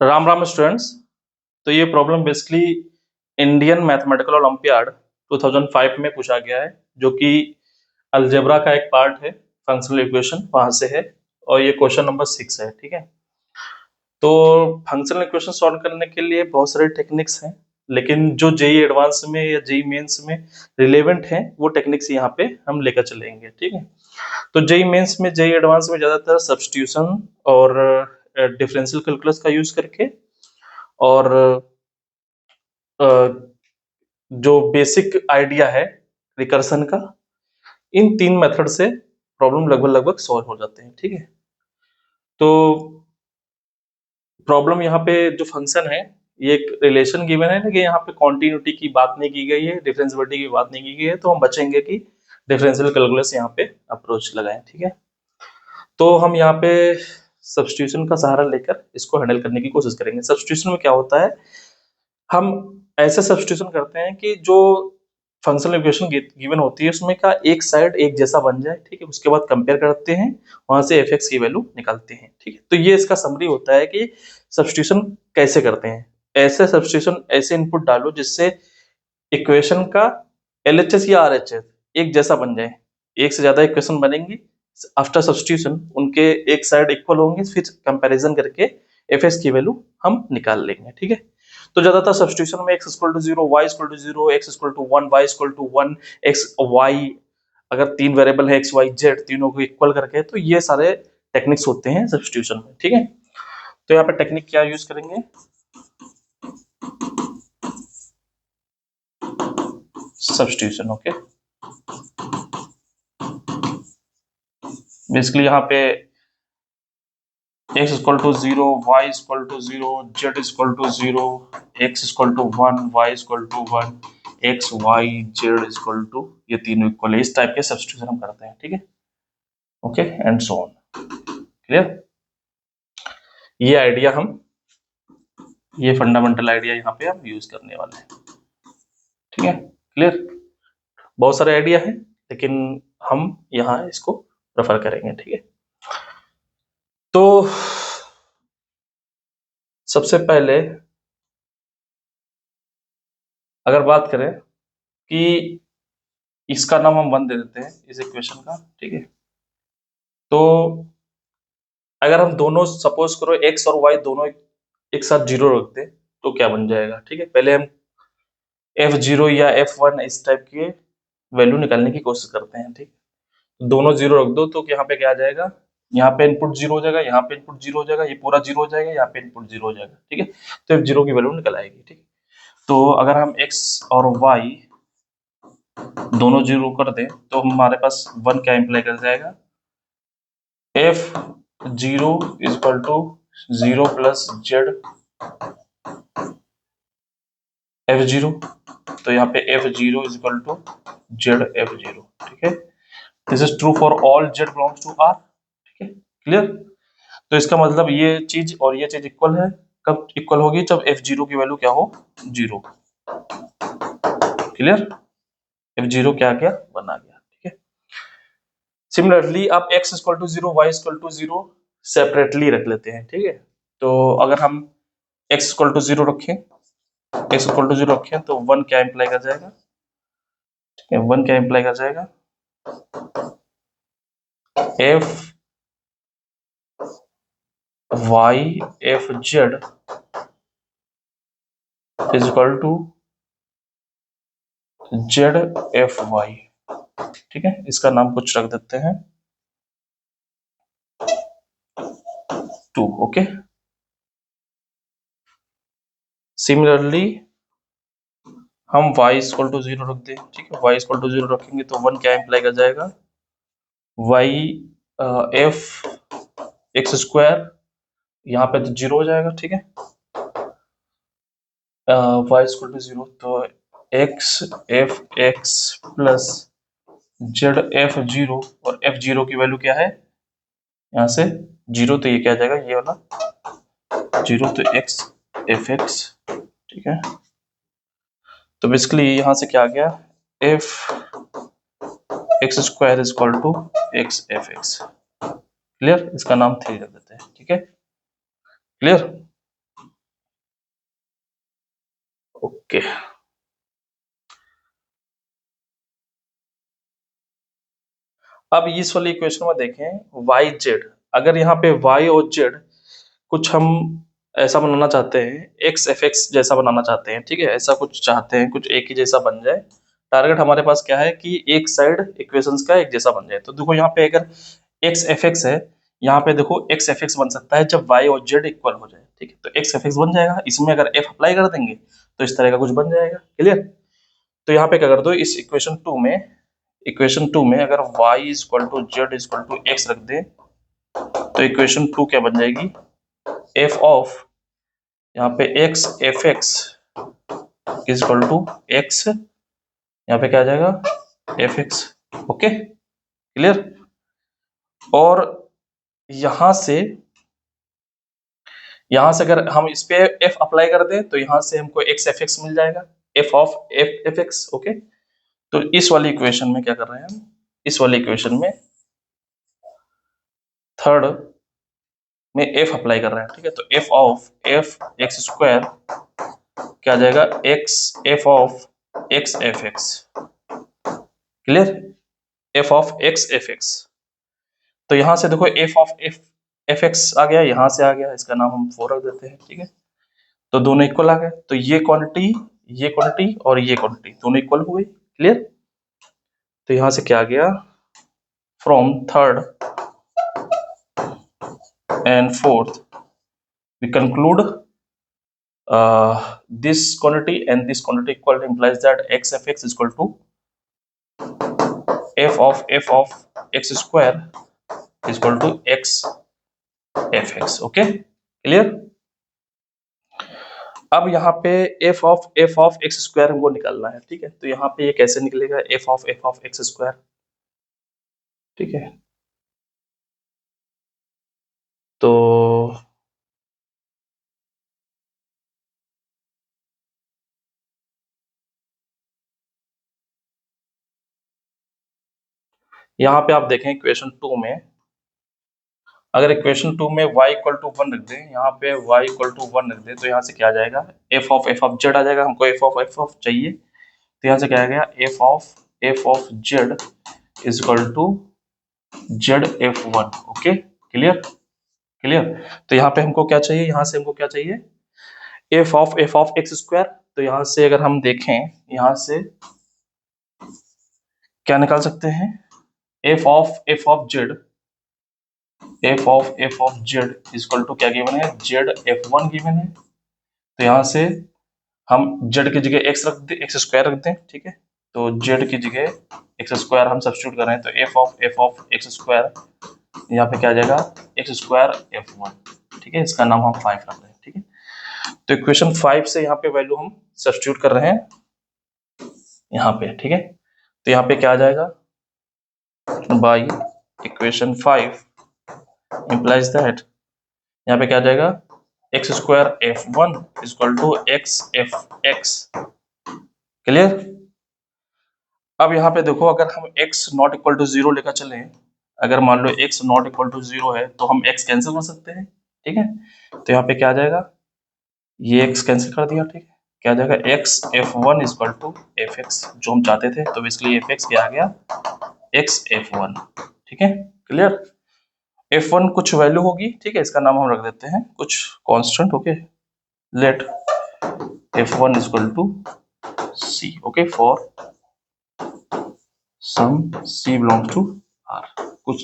Ram Ram students. तो ये problem basically Indian mathematical olympiad 2005 में पूछा गया है, जो कि अलजेब्रा का एक पार्ट है। फंक्शनल इक्वेशन वहां से है और ये क्वेश्चन नंबर 6 है। ठीक है, तो फंक्शनल इक्वेशन सॉल्व करने के लिए बहुत सारे टेक्निक्स हैं, लेकिन जो जेई एडवांस में या जेई मेंस में रिलेवेंट हैं वो टेक्निक्स यहाँ पे हम लेकर चलेंगे। ठीक है, तो जेई मेंस में, जेई एडवांस में ज्यादातर सब्स्टिट्यूशन और डिफरेंशियल कैलकुलस का यूज करके और अ, जो बेसिक आइडिया है रिकर्सन का, इन तीन मेथड से प्रॉब्लम लगभग लगभग सॉल्व हो जाते हैं। ठीक है, तो प्रॉब्लम यहाँ पे जो फंक्शन है, ये एक रिलेशन गिवन है, लेकिन यहाँ पे कॉन्टिन्यूटी की बात नहीं की गई है, डिफरेंशियबिलिटी की बात नहीं की गई है, तो हम बचेंगे कि डिफरेंशियल कैलकुलस यहाँ पे अप्रोच लगाएं। ठीक है, तो हम यहाँ पे सब्स्टिट्यूशन का सहारा लेकर इसको हैंडल करने की कोशिश करेंगे। सब्स्टिट्यूशन में क्या होता है, हम ऐसे सब्स्टिट्यूशन करते हैं कि जो फंक्शनल इक्वेशन गिवन होती है उसमें का एक साइड एक जैसा बन जाए। ठीक है, उसके बाद कंपेयर करते हैं, वहां से एफ एक्स की वैल्यू निकालते हैं। ठीक है, तो ये इसका समरी होता है कि सब्स्टिट्यूशन कैसे करते हैं। ऐसे सब्स्टिट्यूशन, ऐसे इनपुट डालो जिससे इक्वेशन का एलएचएस या आरएचएस एक जैसा बन जाए। एक से ज्यादा इक्वेशन बनेंगी, आफ्टर सब्स्टिट्यूशन उनके एक साइड इक्वल होंगे, फिर कंपैरिजन करके एफ एक्स की वैल्यू हम निकाल लेंगे। ठीक है, तो ज्यादातर सब्स्टिट्यूशन में x equal to 0, y equal to 0, x equal to 1, y equal to 1, x y, अगर तीन वेरिएबल है x y z, तीनों को इक्वल करके, तो ये सारे टेक्निक्स होते हैं सब्स्टिट्यूशन में। ठीक है, तो यहाँ पे टेक्निक क्या यूज करेंगे, सब्स्टिट्यूशन। ओके, बेसिकली यहाँ पे x equal to 0, y equal to 0, z equal to 0, x equal to 1, y equal to 1, x y z equal to, ये तीनों इक्वल है। इस टाइप के सब्स्टिट्यूशन हम करते हैं। ठीक है, okay and so on. Clear, ये आइडिया हम, ये फंडामेंटल आइडिया यहाँ पे हम यूज करने वाले हैं। ठीक है, क्लियर, बहुत सारे आइडिया हैं, लेकिन हम यहाँ इसको रेफर करेंगे। ठीक है, तो सबसे पहले अगर बात करें कि इसका नाम हम 1 दे देते हैं, इस इक्वेशन का। ठीक है, तो अगर हम दोनों, सपोज करो x और y दोनों एक साथ 0 रख दे तो क्या बन जाएगा। ठीक है, पहले हम f0 या f1 इस टाइप की वैल्यू निकालने की कोशिश करते हैं। ठीक, दोनों 0 रख दो तो यहाँ पे क्या आ जाएगा, यहाँ पे इनपुट 0 हो जाएगा, यहाँ पे इनपुट 0 हो जाएगा, ये पूरा 0 हो जाएगा, यहाँ पे इनपुट 0 हो जाएगा। ठीक है, तो f0 की वैल्यू निकल आएगी। ठीक, तो अगर हम x और y दोनों 0 कर दें तो हमारे पास 1 क्या इंप्लाई कर जाएगा, f0 equal to 0 plus Z f0, तो यहाँ पे f0 is equal to Z f0। ठीक है, this is true for all z belongs to r। ठीक है, क्लियर, तो इसका मतलब ये चीज और ये चीज इक्वल है। कब इक्वल होगी, जब f0 की वैल्यू क्या हो, 0। क्लियर, f0 क्या क्या बना गया। ठीक है, सिमिलरली आप x equal to 0, y equal to 0 separately रख लेते हैं। ठीक है, तो अगर हम x इक्वल टू 0 रखें, x इक्वल टू 0 रखें तो 1 क्या इंप्लाई कर जाएगा, ठीक है, 1 क्या इंप्लाई कर जाएगा, f y f z is equal to z f y। ठीक है, इसका नाम कुछ रख देते हैं 2। ओके, सिमिलरली हम y इक्वल टू 0 रख दें। ठीक है, y इक्वल टू 0 रखेंगे तो 1 क्या इंप्लाई कर जाएगा, y f x स्क्वायर, यहाँ पे तो 0 हो जाएगा। ठीक है, y इक्वल टू 0, तो x f x plus Z f0, और f0 की वैल्यू क्या है, यहाँ से 0, तो ये क्या आ जाएगा, ये वाला 0, तो x f x। ठीक है, तो बेसिकली यहाँ से क्या आ गया, f x square is equal to x f x। Clear, इसका नाम 3 रख देते हैं। ठीक है, क्लियर, ओके, अब इस वाली इक्वेशन में देखें वाई जेड, अगर यहाँ पे वाई और जेड कुछ हम ऐसा बनाना चाहते हैं, एक्स एफ एक्स जैसा बनाना चाहते हैं, ठीक है, ऐसा कुछ चाहते हैं, कुछ एक ही जैसा बन जाए। टारगेट हमारे पास क्या है कि एक साइड इक्वेशंस का एक जैसा बन जाए। तो देखो यहाँ पे अगर एक्स एफ एक्स है, यहाँ पे देखो एक्स एफ एक्स बन सकता है जब वाई और जेड इक्वल हो जाए, ठीक है, तो एक्स एफ एक्स बन जाएगा। इसमें अगर एफ अप्लाई कर देंगे तो इस तरह का कुछ बन जाएगा। क्लियर? तो यहाँ पे क्या कर दो, इस इक्वेशन टू में अगर y is equal to Z is equal to X रख दे, तो इक्वेशन टू क्या बन जाएगी, एफ ऑफ यहाँ पे X F X is equal to X, यहाँ पे क्या आ जाएगा एफ एक्स। Okay, clear? और यहां से अगर हम इस पे एफ अप्लाई कर दें तो यहां से हमको एक्स एफ एक्स मिल जाएगा, F of F F x. Okay, तो इस वाली इक्वेशन में क्या कर रहे हैं हम, इस वाली इक्वेशन में थर्ड में एफ अप्लाई कर रहे हैं, ठीक है, तो F of F X square क्या आ जाएगा, X F of X F X. Clear? F of X F X. तो यहां से देखो F of F F X आ गया, यहां से आ गया, इसका नाम हम 4 रख देते हैं, ठीक है, तो दोनों इक्वल आ गए। तो ये क्वांटिटी और ये क्वांटिटी दोनों इक्वल हो गई। क्लियर? तो यहां से क्या आ गया, from third and fourth we conclude this quantity and this quantity equal implies that x of x is equal to f of x square is equal to x f x। Okay, clear? अब यहाँ पे f of x square हमको निकालना है, ठीक है, तो यहाँ पे ये कैसे निकलेगा, f ऑफ x स्क्वायर, ठीक है, तो यहाँ पे आप देखें इक्वेशन टू में, अगर इक्वेशन टू में y इक्वल टू 1 रख दें, यहाँ पे y इक्वल टू 1 रख दें, तो यहाँ से क्या आ जाएगा, f ऑफ z आ जाएगा, हमको f ऑफ चाहिए, तो यहाँ से क्या आ गया, f of z is equal to zf1। Okay, clear? Clear? तो यहाँ पे हमको क्या चाहिए, यहाँ से हमको क्या चाहिए, f ऑफ x स्क्वायर। तो यहाँ से अगर हम देखें, यहाँ से क्या निकाल सकते हैं, f of z, f of z is equal to क्या गिवन है, zf1 गिवन है। तो यहाँ से हम z की जगह x स्क्वायर रख दें, ठीक है, तो z की जगह x स्क्वायर हम सब्स्टिट्यूट कर रहे हैं, तो f ऑफ x स्क्वायर यहाँ पे क्या आ जाएगा, एक्स स्क्वायर f1, ठीक है, इसका नाम हम 5 रख रहे हैं, ठीक है। तो इक्वेशन 5 से यहाँ पे वैल्यू हम सब्स्टिट्यूट कर रहे हैं यहाँ पे, ठीक है, तो यहाँ पे क्या आ जाएगा, बाई इक्वेशन 5 implies दैट, यहाँ पे क्या आ जाएगा, X square f1 is equal to X F X. Clear? अब यहाँ पे देखो, अगर हम x नॉट इक्वल टू 0 लेकर चले, अगर मान लो x नॉट इक्वल टू 0 है तो हम x कैंसिल कर सकते हैं, ठीक है, तो यहाँ पे क्या आ जाएगा, ये x कैंसिल कर दिया, ठीक है, क्या आ जाएगा, x f1 is equal to F X, जो हम चाहते थे, तो इसलिए एफ एक्स क्या आ गया, x f1, ठीक है, क्लियर? f1 कुछ वैल्यू होगी, ठीक है, इसका नाम हम रख देते हैं कुछ constant. Okay, let f1 is equal to c, okay, for some c belong to r, कुछ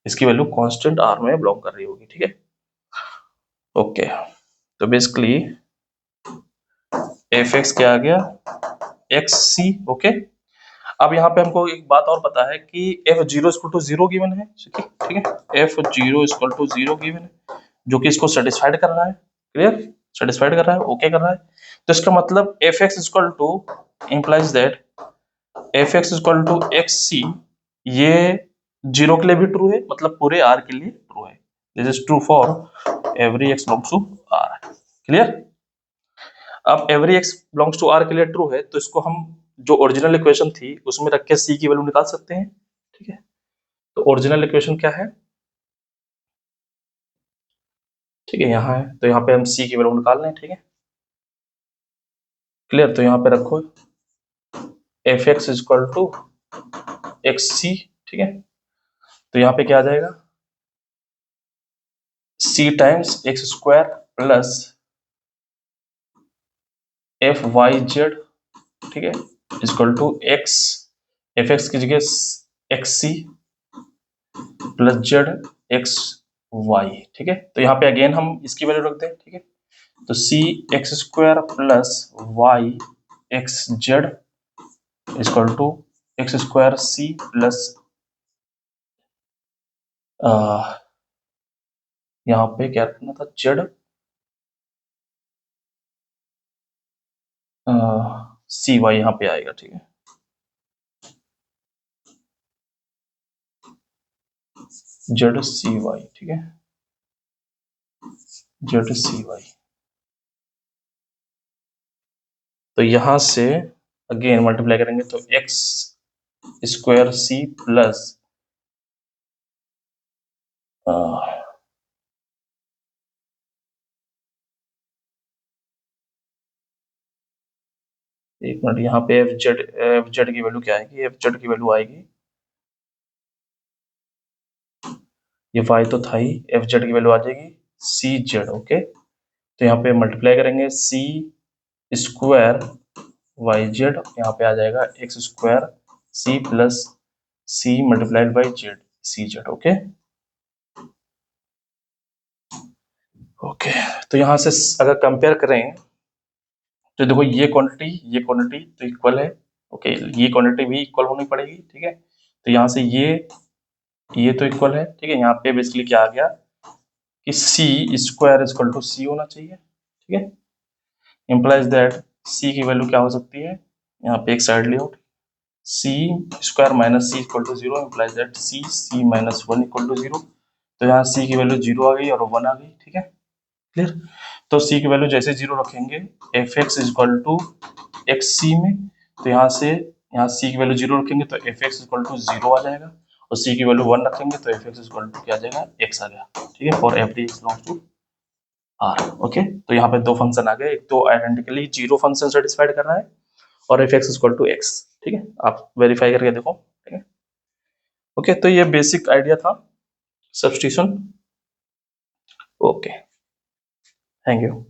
इसकी वैल्यू कांस्टेंट r में बिलोंग कर रही होगी, ठीक है, ओके। तो बेसिकली एफ एक्स क्या आ गया, एक्स सी। ओके, अब यहाँ पे हमको एक बात और पता है कि F zero equal to 0 given है, ठीक है, F zero equal to 0 given है, जो कि इसको सेटिस्फाइड कर रहा है। क्लियर? सेटिस्फाइड कर रहा है, ओके कर रहा है, तो इसका मतलब F x equal to implies that F x equal to X C, ये 0 के लिए भी ट्रू है, मतलब पूरे आर के लिए ट्रू है, this is true for every X belongs to R. Clear? अब every X belongs to R के लिए ट्रू है, तो इसको हम जो ओरिजिनल इक्वेशन थी उसमें रख के सी की वैल्यू निकाल सकते हैं, ठीक है, तो ओरिजिनल इक्वेशन क्या है, ठीक है, यहाँ है, तो यहाँ पे हम सी की वैल्यू निकाल लें, ठीक है, क्लियर। तो यहाँ पे रखो F X is equal to X C, ठीक है। तो यहाँ पे क्या आ जाएगा, C times X square plus F Y Z, ठीक है, is equal to X, F X की जगह X C plus Z X Y, ठीक है। तो यहाँ पे अगेन हम इसकी वैल्यू रख दें, ठीक है। तो C X square plus Y X Z equal to X square C plus यहाँ पे क्या रखना था, जेड सी वाई यहाँ पे आएगा, ठीक है। जेड सी वाई, ठीक है, जेड सी वाई। तो यहां से अगेन मल्टीप्लाई करेंगे तो एक्स स्क्वायर सी प्लस एक मिनट, यहाँ पे एफ जेड की वैल्यू क्या आएगी, एफ जेड की वैल्यू आएगी, ये वाई तो था ही, एफ जेड की वैल्यू आ जाएगी सी जेड, ओके। तो यहाँ पे मल्टीप्लाई करेंगे सी स्क्वायर वाई जेड, यहाँ पे आ जाएगा X square C plus C multiplied by Z C Z, okay. Okay, तो यहाँ से अगर कंपेयर करें तो देखो ये क्वांटिटी तो इक्वल है, ओके, ये क्वांटिटी भी इक्वल होनी पड़ेगी, ठीक है। तो यहाँ से ये तो इक्वल है, ठीक है। यहाँ पे बेसिकली क्या आ गया कि सी स्क्वायर इज इक्वल टू सी होना चाहिए, ठीक है। इम्प्लाइज दैट सी की वैल्यू क्या हो सकती है, यहाँ पे एक साइड ले आउट, C square minus C equal to zero, implies that C minus one equal to zero. तो यहाँ सी की वैल्यू जीरो आ गई और वन आ गई, ठीक है, क्लियर। तो सी की वैल्यू जैसे जीरो रखेंगे F X is equal to X C में, तो यहाँ सी की वैल्यू जीरो रखेंगे तो F x equal to zero आ जाएगा, और सी की वैल्यू वन रखेंगे तो एफ एक्स इक्वल टू क्या आ जाएगा, एक्स आ गया, ठीक है, for every X belongs to R, okay. तो यहाँ पे दो फंक्शन आ गए, एक तो आइडेंटिकली जीरो फंक्शन सेटिस्फाइड कर रहा है और f x equal to x, ठीक है। आप वेरीफाई करके देखो, ठीक है। ओके, तो ये बेसिक आइडिया था सब्स्टिट्यूशन। Okay, thank you.